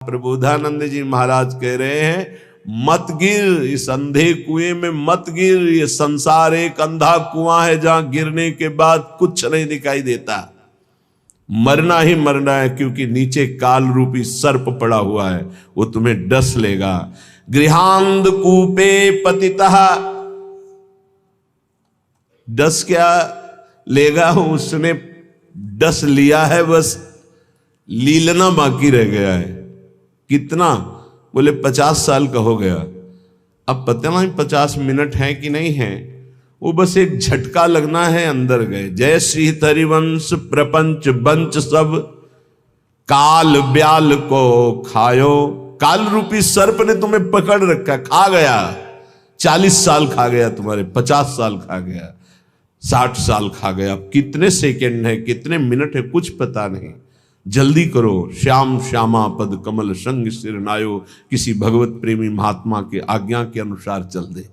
प्रबोधानंद जी महाराज कह रहे हैं मत गिर, इस अंधे कुएं में मत गिर। ये संसार एक अंधा कुआं है जहां गिरने के बाद कुछ नहीं दिखाई देता। मरना ही मरना है, क्योंकि नीचे काल रूपी सर्प पड़ा हुआ है, वो तुम्हें डस लेगा। गृहांध कूपे पतितः, डस क्या लेगा, उसने डस लिया है, बस लीलना बाकी रह गया है। कितना? बोले 50 साल का हो गया। अब पता नहीं 50 मिनट है कि नहीं है, वो बस एक झटका लगना है, अंदर गए। जय श्री हरिवंश प्रपंच बंच सब, काल ब्याल को खायो। काल रूपी सर्प ने तुम्हें पकड़ रखा, खा गया। 40 साल खा गया तुम्हारे, 50 साल खा गया, 60 साल खा गया। अब कितने सेकंड है, कितने मिनट है, कुछ पता नहीं। जल्दी करो। श्याम श्यामा पद कमल संग सिर नायो, किसी भगवत प्रेमी महात्मा के आज्ञा के अनुसार चल दे।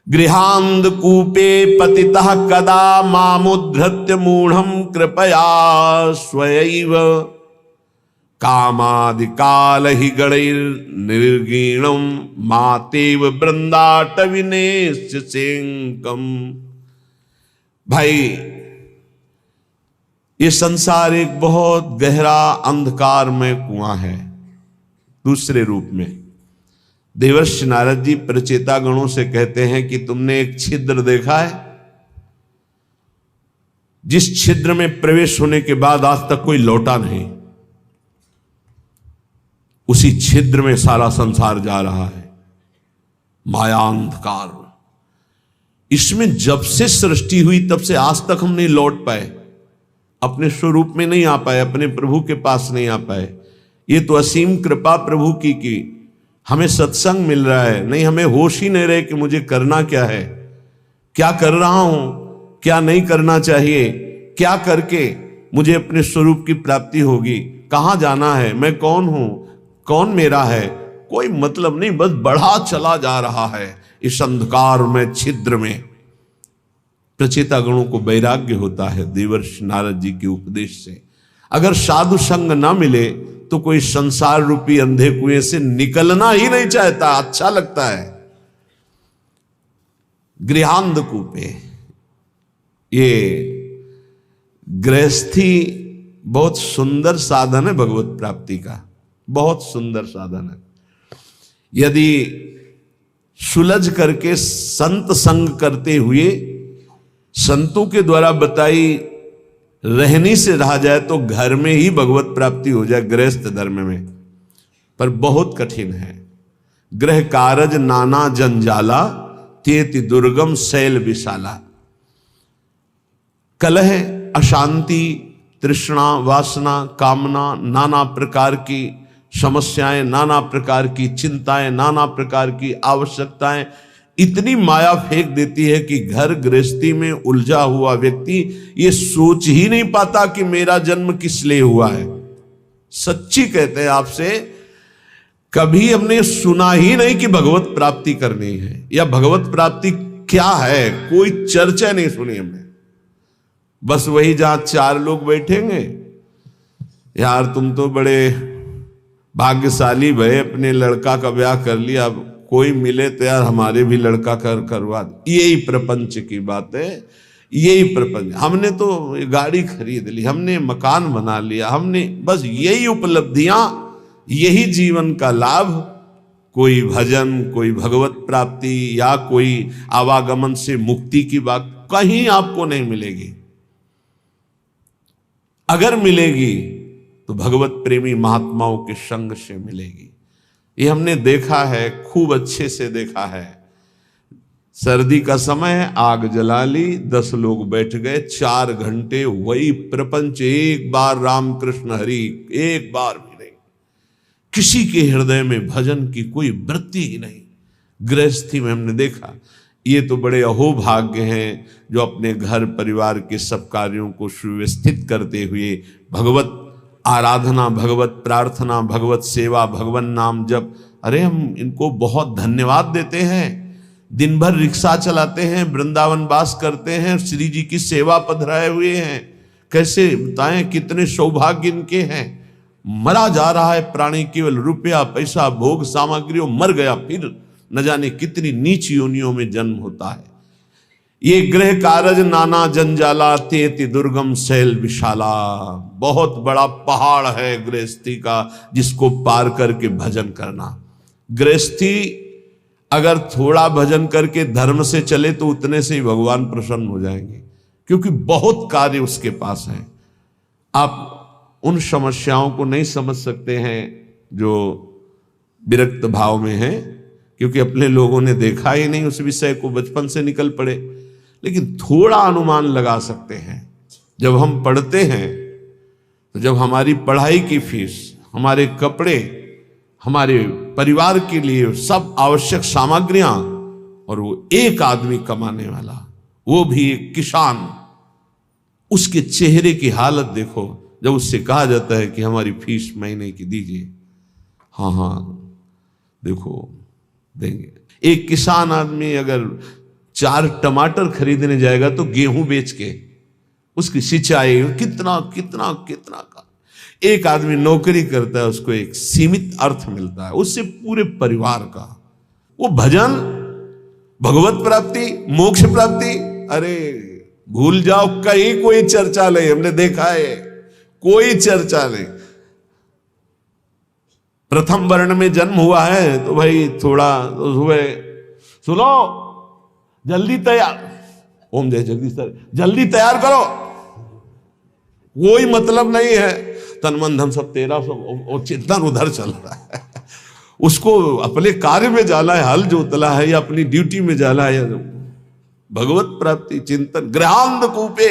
गृहांध कूपे पतितः कदा मामुद्धृत्य मूढ़म कृपया स्वयैव, कामादि काल ही गणैर निर्गीणम मातेव वृंदाटविनेस्य सेंकम। भाई, ये संसार एक बहुत गहरा अंधकार में कुआं है। दूसरे रूप में देवर्षि नारद जी प्रचेता गणों से कहते हैं कि तुमने एक छिद्र देखा है, जिस छिद्र में प्रवेश होने के बाद आज तक कोई लौटा नहीं, उसी छिद्र में सारा संसार जा रहा है। माया अंधकार, इसमें जब से सृष्टि हुई तब से आज तक हम नहीं लौट पाए, अपने स्वरूप में नहीं आ पाए, अपने प्रभु के पास नहीं आ पाए। ये तो असीम कृपा प्रभु की हमें सत्संग मिल रहा है, नहीं हमें होश ही नहीं रहे कि मुझे करना क्या है, क्या कर रहा हूं, क्या नहीं करना चाहिए, क्या करके मुझे अपने स्वरूप की प्राप्ति होगी, कहां जाना है, मैं कौन हूं, कौन मेरा है, कोई मतलब नहीं, बस बढ़ा चला जा रहा है इस अंधकार में, छिद्र में। प्रचेता गणों को वैराग्य होता है देवर्षि नारद जी के उपदेश से। अगर साधु संग ना मिले तो कोई संसार रूपी अंधे कुएं से निकलना ही नहीं चाहता, अच्छा लगता है। गृहांध कूपे, ये गृहस्थी बहुत सुंदर साधन है भगवत प्राप्ति का, बहुत सुंदर साधन है। यदि सुलझ करके संत संग करते हुए संतों के द्वारा बताई रहनी से रहा जाए तो घर में ही भगवत प्राप्ति हो जाए, गृहस्थ धर्म में। पर बहुत कठिन है। गृह कारज नाना जंजाला, तेति दुर्गम शैल विशाला। कलह, अशांति, तृष्णा, वासना, कामना, नाना प्रकार की समस्याएं, नाना प्रकार की चिंताएं, नाना प्रकार की आवश्यकताएं इतनी माया फेंक देती है कि घर गृहस्थी में उलझा हुआ व्यक्ति ये सोच ही नहीं पाता कि मेरा जन्म किस लिए हुआ है। सच्ची कहते हैं आपसे, कभी हमने सुना ही नहीं कि भगवत प्राप्ति करनी है या भगवत प्राप्ति क्या है, कोई चर्चा नहीं सुनी हमने। बस वही जहां 4 लोग बैठेंगे, यार तुम तो बड़े भाग्यशाली भय, अपने लड़का का ब्याह कर लिया, अब कोई मिले तो यार हमारे भी लड़का करवा दे। यही प्रपंच की बात है, यही प्रपंच। हमने तो गाड़ी खरीद ली, हमने मकान बना लिया, हमने बस यही उपलब्धियां, यही जीवन का लाभ। कोई भजन, कोई भगवत प्राप्ति या कोई आवागमन से मुक्ति की बात कहीं आपको नहीं मिलेगी। अगर मिलेगी तो भगवत प्रेमी महात्माओं के संग से मिलेगी। ये हमने देखा है, खूब अच्छे से देखा है। सर्दी का समय है, आग जला ली, 10 लोग बैठ गए, 4 घंटे वही प्रपंच, एक बार राम कृष्ण हरि, एक बार भी नहीं। किसी के हृदय में भजन की कोई वृत्ति ही नहीं। गृहस्थी में हमने देखा। ये तो बड़े अहोभाग्य हैं जो अपने घर परिवार के सब कार्यों को सुव्यवस्थित करते हुए भगवत आराधना, भगवत प्रार्थना, भगवत सेवा, भगवान नाम जप, अरे हम इनको बहुत धन्यवाद देते हैं। दिन भर रिक्शा चलाते हैं, वृंदावन वास करते हैं, श्री जी की सेवा पधराए हुए हैं। कैसे बताएं, कितने सौभाग्य इनके हैं। मरा जा रहा है प्राणी, केवल रुपया पैसा भोग सामग्रियों, मर गया फिर न जाने कितनी नीच योनियों में जन्म होता है। ये गृह कारज नाना जंजाला, तेति दुर्गम शैल विशाला। बहुत बड़ा पहाड़ है गृहस्थी का, जिसको पार करके भजन करना। गृहस्थी अगर थोड़ा भजन करके धर्म से चले तो उतने से ही भगवान प्रसन्न हो जाएंगे, क्योंकि बहुत कार्य उसके पास है। आप उन समस्याओं को नहीं समझ सकते हैं जो विरक्त भाव में हैं, क्योंकि अपने लोगों ने देखा ही नहीं उस विषय को, बचपन से निकल पड़े। लेकिन थोड़ा अनुमान लगा सकते हैं। जब हम पढ़ते हैं तो जब हमारी पढ़ाई की फीस, हमारे कपड़े, हमारे परिवार के लिए सब आवश्यक सामग्रियां, और वो एक आदमी कमाने वाला, वो भी एक किसान, उसके चेहरे की हालत देखो जब उससे कहा जाता है कि हमारी फीस महीने की दीजिए। हाँ हाँ देखो देंगे। एक किसान आदमी अगर 4 टमाटर खरीदने जाएगा तो गेहूं बेच के उसकी सिंचाई कितना कितना कितना का। एक आदमी नौकरी करता है, उसको एक सीमित अर्थ मिलता है, उससे पूरे परिवार का। वो भजन, भगवत प्राप्ति, मोक्ष प्राप्ति, अरे भूल जाओ, कहीं कोई चर्चा नहीं। हमने देखा है कोई चर्चा नहीं। प्रथम वर्ण में जन्म हुआ है तो भाई थोड़ा तो सुबह सुनो, जल्दी तैयार, ओम जय जगदीश सर, जल्दी तैयार करो, कोई मतलब नहीं है। तन मन धन सब तेरा, सब चिंतन उधर चल रहा है। उसको अपने कार्य में जाना है, हल जोतला है, या अपनी ड्यूटी में जाना है, या भगवत प्राप्ति चिंतन। गृहांध कूपे,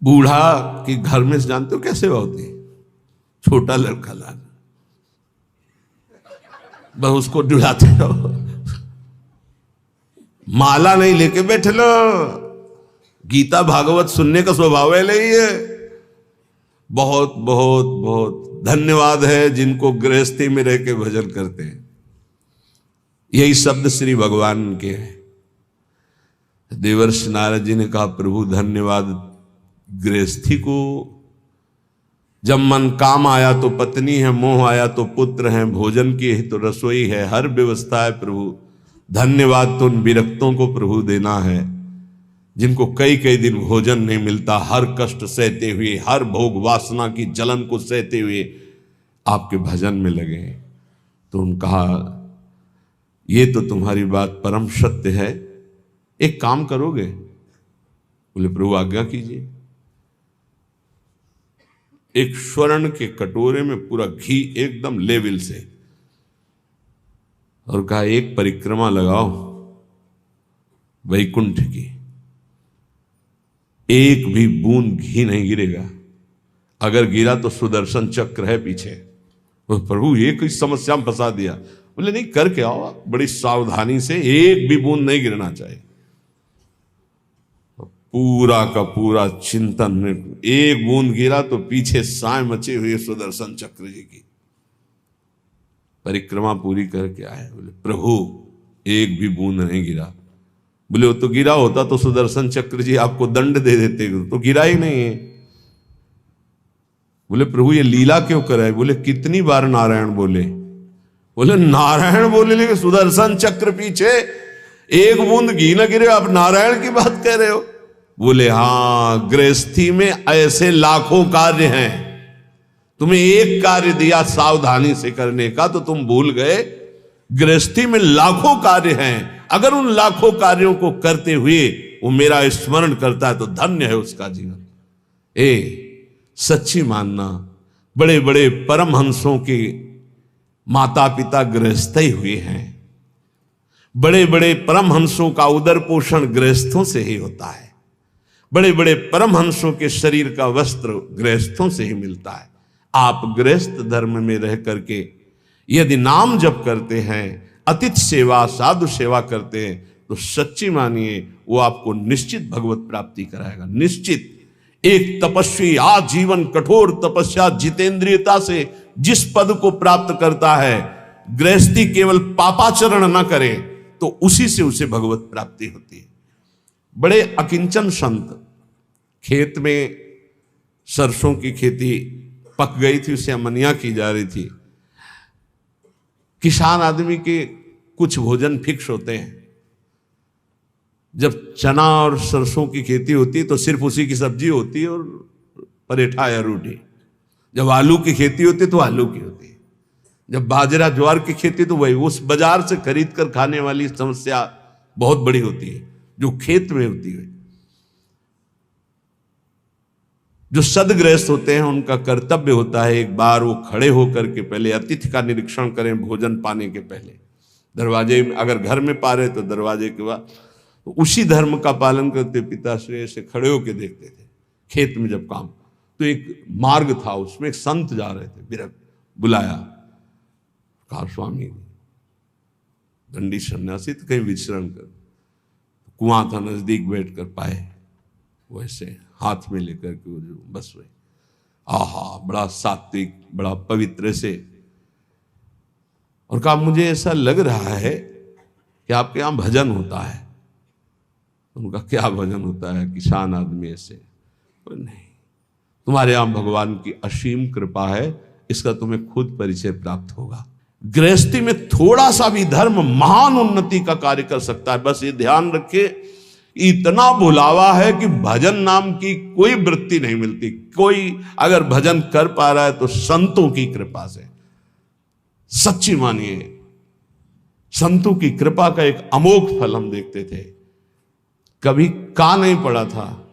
बूढ़ा की घर में जानते हो कैसे होती, छोटा लड़का लाना, बस उसको डुलाते रहो, माला नहीं लेके बैठे लो। गीता भागवत सुनने का स्वभाव है नहीं है। बहुत बहुत बहुत धन्यवाद है जिनको गृहस्थी में रह के भजन करते हैं। यही शब्द श्री भगवान के हैं। देवर्षि नारद जी ने कहा, प्रभु धन्यवाद गृहस्थी को। जब मन काम आया तो पत्नी है, मोह आया तो पुत्र है, भोजन की है तो रसोई है, हर व्यवस्था है प्रभु। धन्यवाद तो उन विरक्तों को प्रभु देना है जिनको कई कई दिन भोजन नहीं मिलता, हर कष्ट सहते हुए, हर भोग वासना की जलन को सहते हुए आपके भजन में लगे। तो उन्होंने कहा, ये तो तुम्हारी बात परम सत्य है, एक काम करोगे? बोले प्रभु आज्ञा कीजिए। एक स्वर्ण के कटोरे में पूरा घी एकदम लेवल से, और कहा एक परिक्रमा लगाओ वैकुंठ की, एक भी बूंद घी नहीं गिरेगा, अगर गिरा तो सुदर्शन चक्र है पीछे। तो प्रभु ये कोई समस्या में फंसा दिया। बोले नहीं, करके आओ बड़ी सावधानी से, एक भी बूंद नहीं गिरना चाहिए। पूरा का पूरा चिंतन में एक बूंद गिरा तो पीछे साए मचे हुए सुदर्शन चक्र जी की। परिक्रमा पूरी करके आए, बोले प्रभु एक भी बूंद नहीं गिरा। बोले वो तो गिरा होता तो सुदर्शन चक्र जी आपको दंड दे देते, तो गिरा ही नहीं है। बोले प्रभु ये लीला क्यों कराए? बोले कितनी बार नारायण बोले? बोले नारायण बोले लेकिन सुदर्शन चक्र पीछे, एक बूंद घी न गिरे, आप नारायण की बात कह रहे हो? बोले हाँ, गृहस्थी में ऐसे लाखों कार्य हैं, तुम्हें एक कार्य दिया सावधानी से करने का तो तुम भूल गए। गृहस्थी में लाखों कार्य हैं, अगर उन लाखों कार्यों को करते हुए वो मेरा स्मरण करता है तो धन्य है उसका जीवन। सच्ची मानना, बड़े बड़े परमहंसों के माता पिता गृहस्थ ही हुए हैं। बड़े बड़े परमहंसों का उदर पोषण गृहस्थों से ही होता है। बड़े बड़े परमहंसों के शरीर का वस्त्र गृहस्थों से ही मिलता है। आप गृहस्थ धर्म में रह करके यदि नाम जप करते हैं, अतिथि सेवा, साधु सेवा करते हैं, तो सच्ची मानिए वो आपको निश्चित भगवत प्राप्ति कराएगा। निश्चित। एक तपस्वी आजीवन कठोर तपस्या जितेंद्रियता से जिस पद को प्राप्त करता है, गृहस्थी केवल पापाचरण न करे तो उसी से उसे भगवत प्राप्ति होती है। बड़े अकिंचन संत खेत में सरसों की खेती पक गई थी, उसे अमनिया की जा रही थी। किसान आदमी के कुछ भोजन फिक्स होते हैं। जब चना और सरसों की खेती होती है तो सिर्फ उसी की सब्जी होती है और परेठा या रोटी। जब आलू की खेती होती है तो आलू की होती है। जब बाजरा ज्वार की खेती तो वही, उस बाजार से खरीद कर खाने वाली समस्या बहुत बड़ी होती है जो खेत में होती है। जो सदगृहस्थ होते हैं उनका कर्तव्य होता है एक बार वो खड़े होकर के पहले अतिथि का निरीक्षण करें भोजन पाने के पहले। दरवाजे में अगर घर में पा रहे तो दरवाजे के बाद तो उसी धर्म का पालन करते पिताश्री से खड़े होकर देखते थे। खेत में जब काम तो एक मार्ग था, उसमें एक संत जा रहे थे, बिरक बुलाया, कहा स्वामी दंडी सन्यासी तो कहीं विचरण कर। कुआं था नजदीक, बैठ कर पाए वैसे हाथ में लेकर के वो जो बस हुए। आहा, बड़ा सात्विक, बड़ा पवित्र से, और कहा मुझे ऐसा लग रहा है कि आपके यहां भजन होता है। उनका क्या भजन होता है, किसान आदमी ऐसे। नहीं, तुम्हारे यहां भगवान की असीम कृपा है, इसका तुम्हें खुद परिचय प्राप्त होगा। गृहस्थी में थोड़ा सा भी धर्म महान उन्नति का कार्य कर सकता है। बस ये ध्यान रखे, इतना बुलावा है कि भजन नाम की कोई वृत्ति नहीं मिलती। कोई अगर भजन कर पा रहा है तो संतों की कृपा से। सच्ची मानिए, संतों की कृपा का एक अमोघ फल हम देखते थे। कभी का नहीं पड़ा था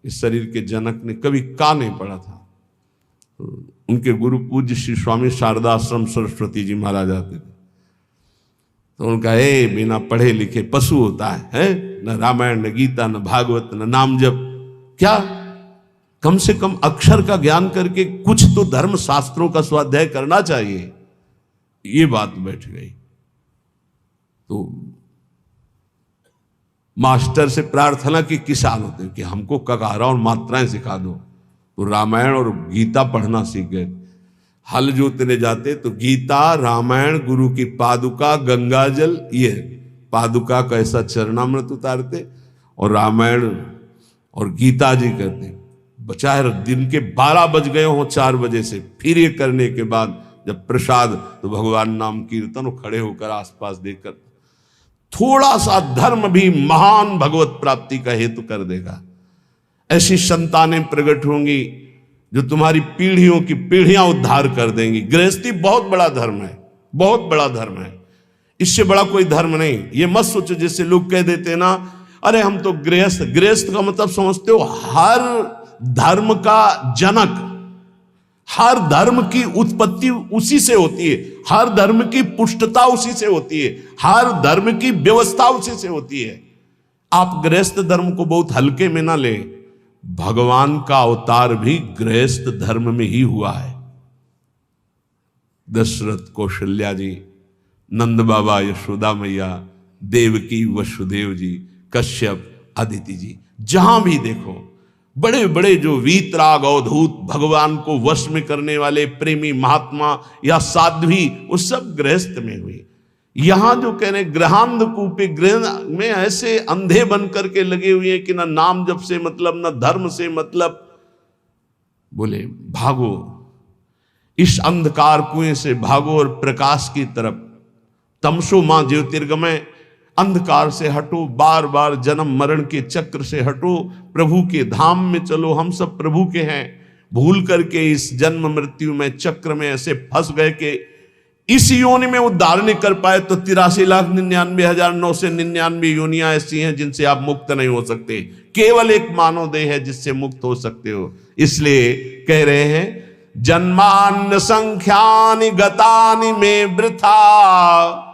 इस शरीर के जनक ने, कभी का नहीं पड़ा था। उनके गुरु पूज्य श्री स्वामी शारदाश्रम सरस्वती जी महाराज आते थे तो उनका बिना पढ़े लिखे पशु होता है न रामायण न गीता न भागवत न नाम जप, क्या कम से कम अक्षर का ज्ञान करके कुछ तो धर्म शास्त्रों का स्वाध्याय करना चाहिए। ये बात बैठ गई तो मास्टर से प्रार्थना की किसान होते कि हमको ककारा और मात्राएं सिखा दो, तो रामायण और गीता पढ़ना सीख गए। हल जोतने जाते तो गीता रामायण गुरु की पादुका गंगाजल, ये पादुका का ऐसा चरणामृत उतारते और रामायण और गीता जी करते। चाहे दिन के 12 बज गए हो 4 बजे से, फिर ये करने के बाद जब प्रसाद तो भगवान नाम कीर्तन, खड़े होकर आसपास देखकर थोड़ा सा धर्म भी महान भगवत प्राप्ति का हेतु कर देगा। ऐसी संतानें प्रकट होंगी जो तुम्हारी पीढ़ियों की पीढ़ियां उद्धार कर देंगी। गृहस्थी बहुत बड़ा धर्म है, बहुत बड़ा धर्म है, इससे बड़ा कोई धर्म नहीं। ये मत सोचो जैसे लोग कह देते ना, अरे हम तो गृहस्थ। गृहस्थ का मतलब समझते हो हर धर्म का जनक, हर धर्म की उत्पत्ति उसी से होती है, हर धर्म की पुष्टता उसी से होती है, हर धर्म की व्यवस्था उसी से होती है। आप गृहस्थ धर्म को बहुत हल्के में ना ले, भगवान का अवतार भी गृहस्थ धर्म में ही हुआ है। दशरथ कौशल्या जी, नंद बाबा यशोदा मैया, देवकी वसुदेव जी, कश्यप अदिति जी, जहां भी देखो बड़े बड़े जो वीतराग अवधूत भगवान को वश में करने वाले प्रेमी महात्मा या साध्वी, वो सब गृहस्थ में हुई। यहां जो कह रहे गृहांध कूपे, गृह में ऐसे अंधे बन करके लगे हुए हैं कि ना नाम जप से मतलब, ना धर्म से मतलब। बोले भागो इस अंधकार कुएं से, भागो और प्रकाश की तरफ। तमसो मां ज्योतिर्गमय, अंधकार से हटो, बार बार जन्म मरण के चक्र से हटो, प्रभु के धाम में चलो। हम सब प्रभु के हैं। भूल करके इस जन्म मृत्यु में चक्र में ऐसे फंस गए कि इस योनि में उद्धार नहीं कर पाए। तो 83,99,999 योनियां ऐसी हैं जिनसे आप मुक्त नहीं हो सकते। केवल एक मानव देह है जिससे मुक्त हो सकते हो। इसलिए कह रहे हैं जन्मान्न संख्यानि गतानि में वृथा,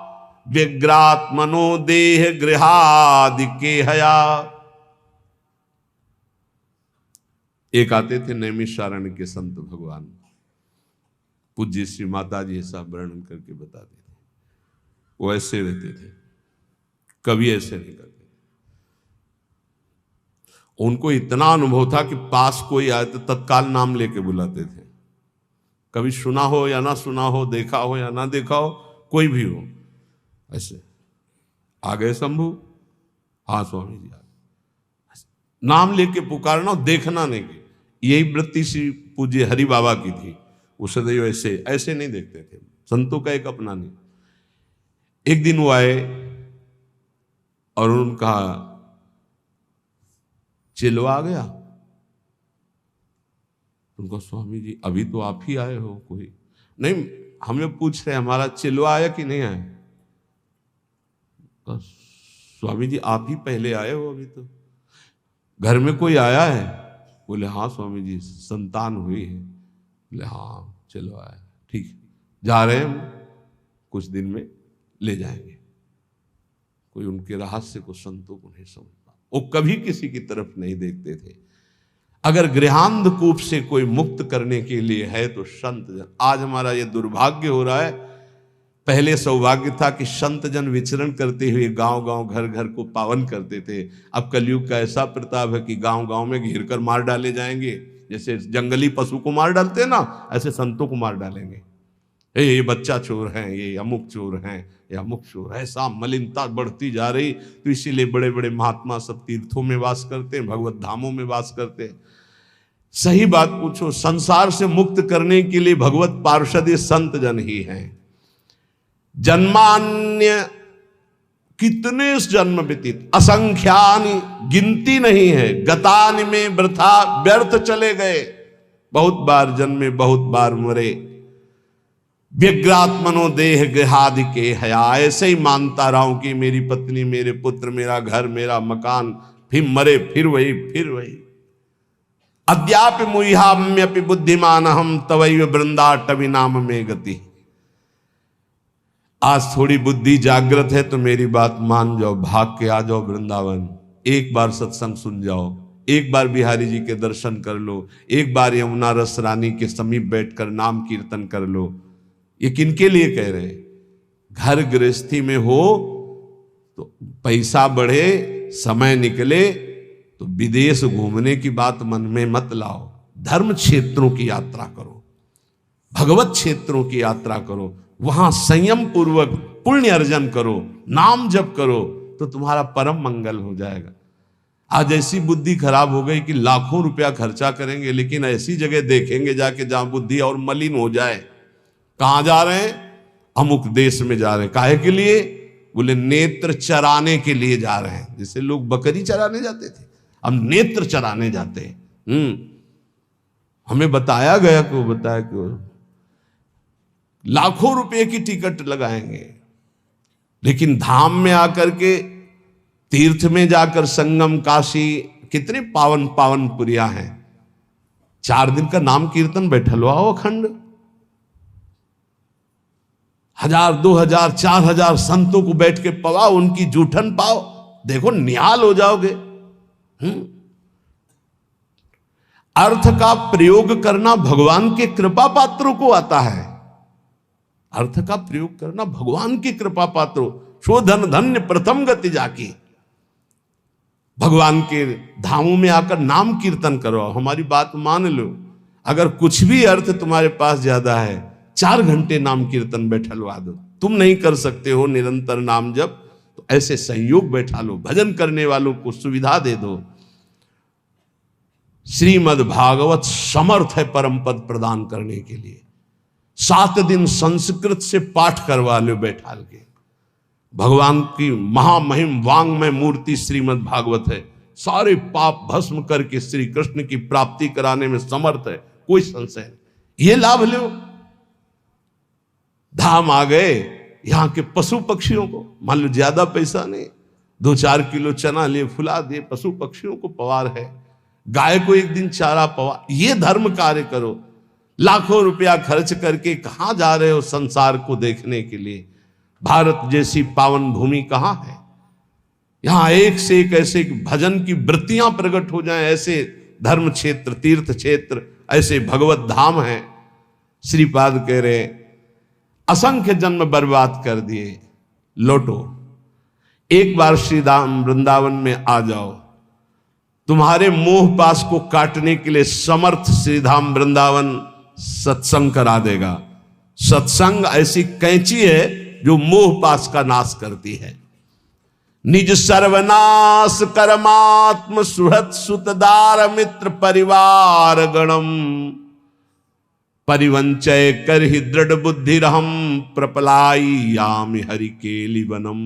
विग्रात्मनो देह गृहादि के हया। एक आते थे नैमिषारण्य के संत भगवान, पूज्य श्री माता जी ऐसा वर्णन करके बताते थे। वो ऐसे रहते थे, कभी ऐसे नहीं करते। उनको इतना अनुभव था कि पास कोई आए तो तत्काल नाम लेके बुलाते थे। कभी सुना हो या ना सुना हो, देखा हो या ना देखा हो, कोई भी हो, ऐसे आ गए शंभू, हाँ स्वामी जी आ गए, नाम लेके पुकारना, देखना नहीं। यही वृत्ति श्री पूज्य हरि बाबा की थी। वो सदैव ऐसे ऐसे नहीं देखते थे, संतों का एक अपना नहीं। एक दिन वो आए और उन्होंने कहा चिलवा आ गया। उनको स्वामी जी अभी तो आप ही आए हो, कोई नहीं, हमें पूछ रहे हमारा चिलवा आया कि नहीं आया। स्वामी जी आप ही पहले आए हो, अभी तो घर में कोई आया है। बोले हाँ स्वामी जी संतान हुई है। बोले हाँ चलो आया, ठीक जा रहे हैं हम, कुछ दिन में ले जाएंगे। कोई उनके रहस्य को संतों को नहीं समझता, वो कभी किसी की तरफ नहीं देखते थे। अगर गृहांधकूप से कोई मुक्त करने के लिए है तो संत जन। आज हमारा ये दुर्भाग्य हो रहा है, पहले सौभाग्य था कि संत जन विचरण करते हुए गांव गांव घर घर को पावन करते थे। अब कलयुग का ऐसा प्रताप है कि गांव गांव में घेर कर मार डाले जाएंगे, जैसे जंगली पशु को मार डालते हैं ना, ऐसे संतों को मार डालेंगे। ये बच्चा चोर हैं, ये अमुक चोर हैं, ये अमुक चोर। ऐसा मलिनता बढ़ती जा रही, तो इसीलिए बड़े बड़े महात्मा सब तीर्थों में वास करते हैं, भगवत धामों में वास करते हैं। सही बात पूछो, संसार से मुक्त करने के लिए भगवत पार्षद संत जन ही हैं। जन्मान्य कितने जन्म व्यतीत, असंख्यानि गिनती नहीं है। गतानि में वृथा व्यर्थ चले गए, बहुत बार जन्मे बहुत बार मरे। व्यग्रात्मनो देह गृहादि के हया, ऐसे ही मानता रहा हूं कि मेरी पत्नी, मेरे पुत्र, मेरा घर, मेरा मकान, फिर मरे फिर वही। अद्यापि मुह्याम्यपि बुद्धिमान हम तवैव वृंदाटवी नाम में गति। आज थोड़ी बुद्धि जागृत है तो मेरी बात मान जाओ, भाग के आ जाओ वृंदावन। एक बार सत्संग सुन जाओ, एक बार बिहारी जी के दर्शन कर लो, एक बार यमुना रस रानी के समीप बैठकर नाम कीर्तन कर लो। ये किनके लिए कह रहे हैं? घर गृहस्थी में हो तो पैसा बढ़े, समय निकले तो विदेश घूमने की बात मन में मत लाओ। धर्म क्षेत्रों की यात्रा करो, भगवत क्षेत्रों की यात्रा करो, वहां संयम पूर्वक पुण्य अर्जन करो, नाम जप करो, तो तुम्हारा परम मंगल हो जाएगा। आज ऐसी बुद्धि खराब हो गई कि लाखों रुपया खर्चा करेंगे लेकिन ऐसी जगह देखेंगे जाके जहां बुद्धि और मलिन हो जाए। कहां जा रहे हैं? अमुक देश में जा रहे हैं। काहे के लिए? बोले नेत्र चराने के लिए जा रहे हैं। जैसे लोग बकरी चराने जाते थे, अब नेत्र चराने जाते हैं। हमें बताया गया कि बताया कि लाखों रुपए की टिकट लगाएंगे, लेकिन धाम में आकर के, तीर्थ में जाकर, संगम, काशी, कितने पावन पावन पुरिया हैं। 4 दिन का नाम कीर्तन बैठलवाओ अखंड, 1000, 2000, 4000 संतों को बैठ के पवाओ, उनकी जूठन पाओ, देखो निहाल हो जाओगे। अर्थ का प्रयोग करना भगवान के कृपा पात्रों को आता है। अर्थ का प्रयोग करना भगवान की कृपा पात्रों, शोधन धन्य प्रथम गति जाकी। भगवान के धामों में आकर नाम कीर्तन करो। हमारी बात मान लो, अगर कुछ भी अर्थ तुम्हारे पास ज्यादा है, 4 घंटे नाम कीर्तन बैठलवा दो। तुम नहीं कर सकते हो निरंतर नाम जप, तो ऐसे संयोग बैठा लो, भजन करने वालों को सुविधा दे दो। श्रीमद् भागवत समर्थ है परम पद प्रदान करने के लिए। 7 दिन संस्कृत से पाठ करवा लो बैठाल के। भगवान की महामहिम वांगमय मूर्ति श्रीमद् भागवत है, सारे पाप भस्म करके श्री कृष्ण की प्राप्ति कराने में समर्थ है, कोई संशय नहीं। ये लाभ लो। धाम आ गए, यहां के पशु पक्षियों को, मान लो ज्यादा पैसा नहीं, 2-4 किलो चना लिए फुला दिए, पशु पक्षियों को पवार है, गाय को एक दिन चारा पवार, ये धर्म कार्य करो। लाखों रुपया खर्च करके कहां जा रहे हो संसार को देखने के लिए? भारत जैसी पावन भूमि कहां है? यहां एक से एक ऐसे भजन की वृत्तियां प्रकट हो जाएं, ऐसे धर्म क्षेत्र, तीर्थ क्षेत्र, ऐसे भगवत धाम हैं। श्रीपाद कह रहे असंख्य जन्म बर्बाद कर दिए, लौटो, एक बार श्री धाम वृंदावन में आ जाओ। तुम्हारे मोह पास को काटने के लिए समर्थ श्रीधाम वृंदावन सत्संग करा देगा। सत्संग ऐसी कैंची है जो मोह पास का नाश करती है। निज सर्वनाश कर्मात्म सुहृत सुतदार मित्र परिवार गणम परिवंचय कर ही दृढ़ बुद्धि रहम प्रपलाई यामि हरि केलि वनम।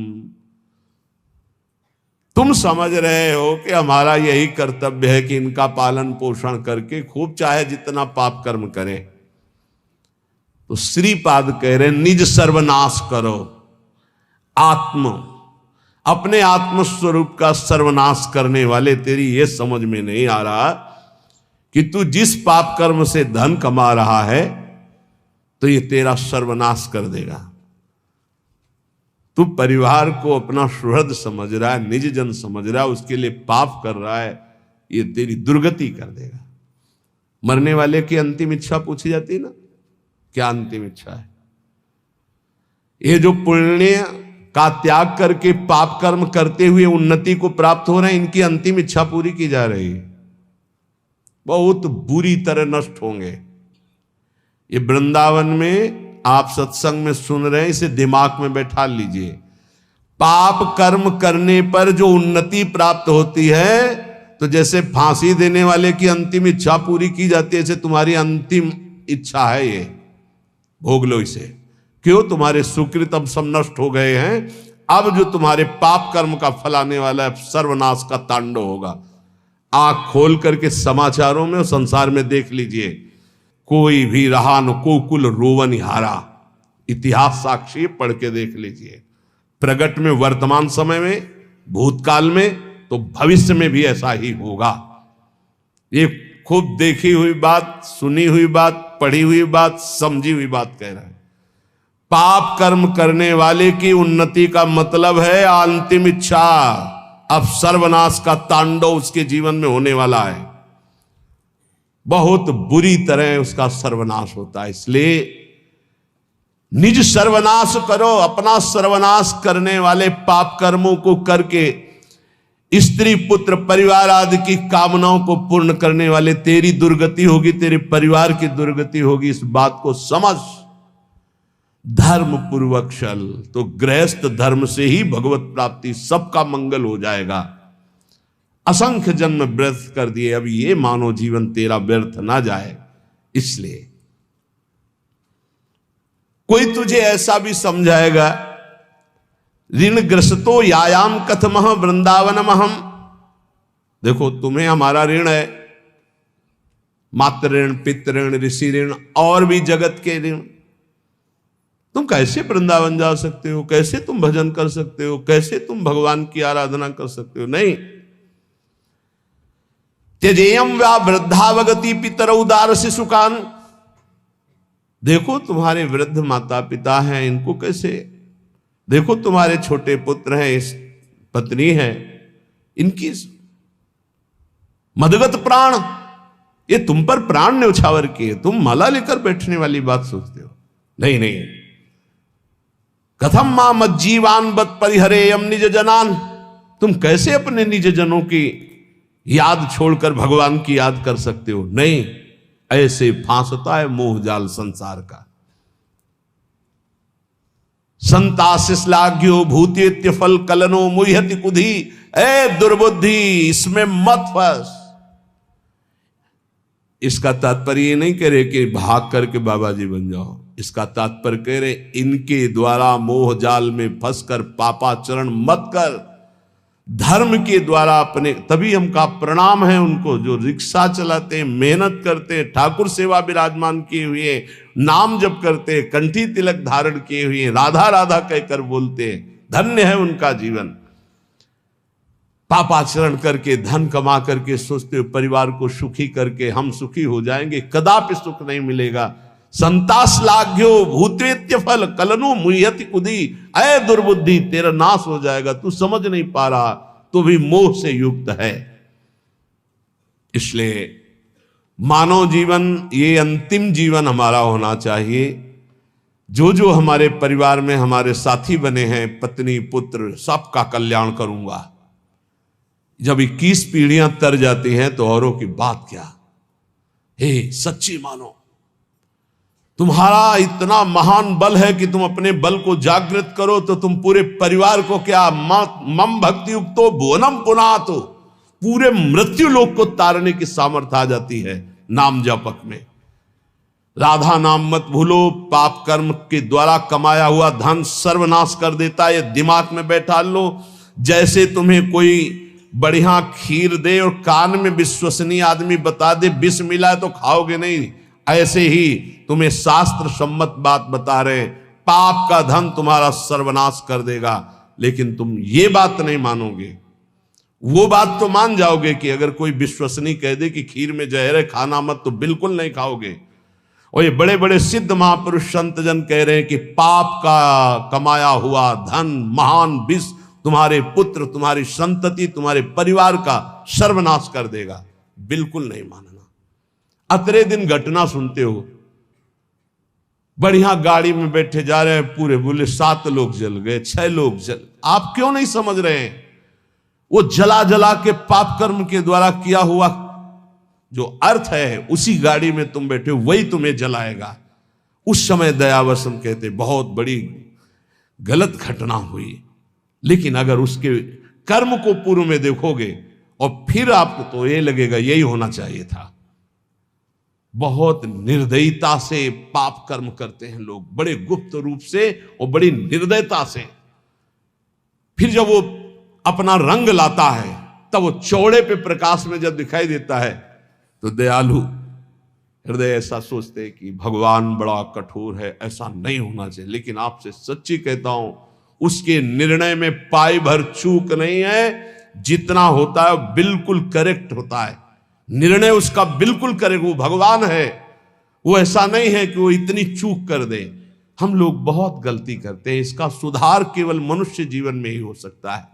तुम समझ रहे हो कि हमारा यही कर्तव्य है कि इनका पालन पोषण करके खूब चाहे जितना पाप कर्म करे। तो श्रीपाद कह रहे निज सर्वनाश करो। अपने आत्म स्वरूप का सर्वनाश करने वाले, तेरी ये समझ में नहीं आ रहा कि तू जिस पाप कर्म से धन कमा रहा है तो ये तेरा सर्वनाश कर देगा। तू परिवार को अपना सुहृद समझ रहा है, निज जन समझ रहा है, उसके लिए पाप कर रहा है, ये तेरी दुर्गति कर देगा। मरने वाले की अंतिम इच्छा पूछी जाती है ना, क्या अंतिम इच्छा है? ये जो पुण्य का त्याग करके पाप कर्म करते हुए उन्नति को प्राप्त हो रहे हैं, इनकी अंतिम इच्छा पूरी की जा रही है। बहुत बुरी तरह नष्ट होंगे। ये वृंदावन में आप सत्संग में सुन रहे हैं, इसे दिमाग में बैठा लीजिए। पाप कर्म करने पर जो उन्नति प्राप्त होती है, तो जैसे फांसी देने वाले की अंतिम इच्छा पूरी की जाती है, ऐसे तुम्हारी अंतिम इच्छा है ये, भोग लो इसे। क्यों? तुम्हारे सुकृत अब सब नष्ट हो गए हैं। अब जो तुम्हारे पाप कर्म का फल आने वाला है, सर्वनाश का तांडव होगा। आंख खोल करके समाचारों में और संसार में देख लीजिए, कोई भी रहा न कोकुल रोवन हारा। इतिहास साक्षी पढ़ के देख लीजिए। प्रगट में वर्तमान समय में, भूतकाल में, तो भविष्य में भी ऐसा ही होगा। ये खूब देखी हुई बात, सुनी हुई बात, पढ़ी हुई बात, समझी हुई बात कह रहा है। पाप कर्म करने वाले की उन्नति का मतलब है अंतिम इच्छा। अब सर्वनाश का तांडव उसके जीवन में होने वाला है, बहुत बुरी तरह उसका सर्वनाश होता है। इसलिए निज सर्वनाश करो। अपना सर्वनाश करने वाले पाप कर्मों को करके स्त्री पुत्र परिवार आदि की कामनाओं को पूर्ण करने वाले तेरी दुर्गति होगी, तेरे परिवार की दुर्गति होगी। इस बात को समझ। धर्म पूर्वक चल तो गृहस्थ धर्म से ही भगवत प्राप्ति, सबका मंगल हो जाएगा। असंख्य जन्म व्यर्थ कर दिए, अब ये मानव जीवन तेरा व्यर्थ ना जाए। इसलिए कोई तुझे ऐसा भी समझाएगा, ऋण ग्रस्तो यायाम कथमह वृंदावनमहम। देखो तुम्हें हमारा ऋण है, मातृ ऋण, पितृ ऋण, ऋषि ऋण और भी जगत के ऋण। तुम कैसे वृंदावन जा सकते हो? कैसे तुम भजन कर सकते हो? कैसे तुम भगवान की आराधना कर सकते हो? नहीं। त्यजेयम व्या वृद्धावगति पितर उदार शिशुकान। देखो तुम्हारे वृद्ध माता पिता हैं, इनको कैसे, देखो तुम्हारे छोटे पुत्र हैं, इस पत्नी है, इनकी मदगत प्राण, ये तुम पर प्राण न्यौछावर किए, तुम माला लेकर बैठने वाली बात सोचते हो? नहीं नहीं। कथम मां मज्जीवान बत परिहरेयम निज जनान। तुम कैसे अपने निज जनों की याद छोड़कर भगवान की याद कर सकते हो? नहीं। ऐसे फांसता है मोह जाल संसार का। संताशिश्लाघ्यो भूतेत्य फल कलनो मुह्यति कुधी। ए दुर्बुद्धि, इसमें मत फंस। इसका तात्पर्य ये नहीं कह रहे कि भाग करके बाबा जी बन जाओ। इसका तात्पर्य कह रहे इनके द्वारा मोह जाल में फंसकर पापाचरण मत कर। धर्म के द्वारा अपने, तभी हमका प्रणाम है उनको जो रिक्शा चलाते हैं, मेहनत करते हैं, ठाकुर सेवा विराजमान किए हुए, नाम जप करते हैं, कंठी तिलक धारण किए हुए, राधा राधा कहकर बोलते हैं। धन्य है उनका जीवन। पापाचरण करके, धन कमा करके सोचते हो परिवार को सुखी करके हम सुखी हो जाएंगे, कदापि सुख नहीं मिलेगा। संताश्लाघ्यो भूतेत्य फल कलनु मुह्यति कुदी। अय दुर्बुद्धि, तेरा नाश हो जाएगा। तू समझ नहीं पा रहा, तो भी मोह से युक्त है। इसलिए मानव जीवन, ये अंतिम जीवन हमारा होना चाहिए। जो जो हमारे परिवार में हमारे साथी बने हैं, पत्नी पुत्र, सबका कल्याण करूंगा। जब 21 पीढ़ियां तर जाती हैं तो औरों की बात क्या। हे सच्ची मानो, तुम्हारा इतना महान बल है कि तुम अपने बल को जागृत करो तो तुम पूरे परिवार को क्या मम भक्ति युक्तो भुवनम पुनातो, पूरे मृत्यु लोक को तारने की सामर्थ्य आ जाती है नाम जपक में। राधा नाम मत भूलो, पाप कर्म के द्वारा कमाया हुआ धन सर्वनाश कर देता है, ये दिमाग में बैठा लो। जैसे तुम्हें कोई बढ़िया खीर दे और कान में विश्वसनीय आदमी बता दे विष मिला है तो खाओगे नहीं, ऐसे ही तुम्हें शास्त्र सम्मत बात बता रहे पाप का धन तुम्हारा सर्वनाश कर देगा, लेकिन तुम ये बात नहीं मानोगे। वो बात तो मान जाओगे कि अगर कोई विश्वसनीय कह दे कि खीर में जहर है खाना मत, तो बिल्कुल नहीं खाओगे। और ये बड़े बड़े सिद्ध महापुरुष संत जन कह रहे हैं कि पाप का कमाया हुआ धन महान विष तुम्हारे पुत्र, तुम्हारी संतति, तुम्हारे परिवार का सर्वनाश कर देगा। बिल्कुल नहीं मानना। अतरे दिन घटना सुनते हो, बढ़िया गाड़ी में बैठे जा रहे हैं, पूरे बोले 7 लोग जल गए, 6 लोग जल। आप क्यों नहीं समझ रहे हैं? वो जला जला के पाप कर्म के द्वारा किया हुआ जो अर्थ है, उसी गाड़ी में तुम बैठे हो, वही तुम्हें जलाएगा। उस समय दयावसम कहते बहुत बड़ी गलत घटना हुई, लेकिन अगर उसके कर्म को पूर्व में देखोगे और फिर आपको तो ये लगेगा यही होना चाहिए था। बहुत निर्दयता से पाप कर्म करते हैं लोग, बड़े गुप्त रूप से और बड़ी निर्दयता से। फिर जब वो अपना रंग लाता है, तब वो चौड़े पे प्रकाश में जब दिखाई देता है, तो दयालु हृदय ऐसा सोचते हैं कि भगवान बड़ा कठोर है, ऐसा नहीं होना चाहिए। लेकिन आपसे सच्ची कहता हूं, उसके निर्णय में पाई भर चूक नहीं है। जितना होता है बिल्कुल करेक्ट होता है, निर्णय उसका बिल्कुल करेक्ट। वो भगवान है, वो ऐसा नहीं है कि वो इतनी चूक कर दे। हम लोग बहुत गलती करते हैं, इसका सुधार केवल मनुष्य जीवन में ही हो सकता है।